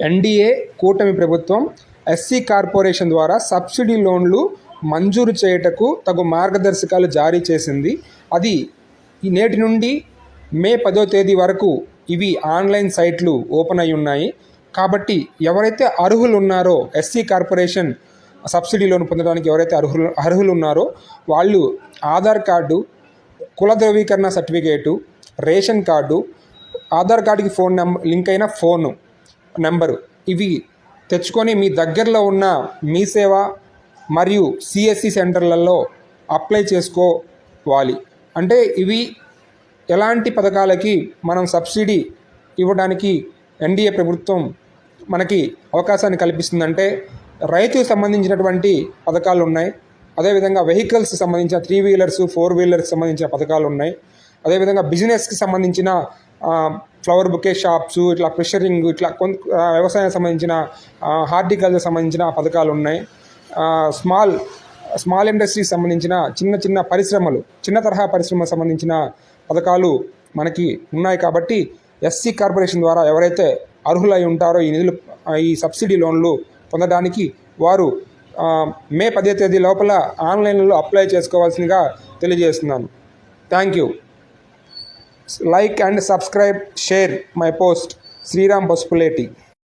NDA కూటమి ప్రభుత్వం SC corporation ద్వారా సబ్సిడీ లోన్లు మంజూరు చేయుటకు తగు మార్గదర్శకాలు జారీ చేసింది. అది నేటి నుండి మే 10వ తేదీ వరకు ఇవి ఆన్లైన్ సైట్లు ఓపెన్ అయి ఉన్నాయి. కాబట్టి ఎవరైతే అర్హులు ఉన్నారో ఎస్సీ కార్పొరేషన్ సబ్సిడీ లోన్ పొందడానికి ఎవరైతే అర్హులు ఉన్నారో వాళ్ళు ఆధార్ కార్డు, కుల ధృవీకరణ సర్టిఫికేటు, రేషన్ కార్డు, ఆధార్ కార్డుకి ఫోన్ లింక్ అయిన ఫోను నెంబరు ఇవి తెచ్చుకొని మీ దగ్గరలో ఉన్న మీ సేవ మరియు సిఎస్సి సెంటర్లలో అప్లై చేసుకోవాలి. అంటే ఇవి ఎలాంటి పథకాలకి మనం సబ్సిడీ ఇవ్వడానికి ఎన్డీఏ ప్రభుత్వం మనకి అవకాశాన్ని కల్పిస్తుందంటే రైతుకు సంబంధించినటువంటి పథకాలు ఉన్నాయి. అదేవిధంగా వెహికల్స్ సంబంధించిన 3 వీలర్స్ 4 వీలర్స్ సంబంధించిన పథకాలు ఉన్నాయి. అదేవిధంగా బిజినెస్కి సంబంధించిన ఫ్లవర్ బుకే షాప్స్, ఇట్లా ఫిషరింగ్, ఇట్లా వ్యవసాయానికి సంబంధించిన హార్టికల్చర్ సంబంధించిన పథకాలు ఉన్నాయి. స్మాల్ ఇండస్ట్రీకి సంబంధించిన చిన్న పరిశ్రమలు, చిన్న తరహా పరిశ్రమలకు సంబంధించిన పథకాలు మనకి ఉన్నాయి. కాబట్టి ఎస్సీ కార్పొరేషన్ ద్వారా ఎవరైతే అర్హులై ఉంటారో ఈ సబ్సిడీ లోన్లు పొందడానికి వారు మే 10వ తేదీ లోపల ఆన్లైన్లో అప్లై చేసుకోవాల్సిందిగా తెలియజేస్తున్నాను. Thank you. Like and subscribe, share my post. Sriram Pasupuleti.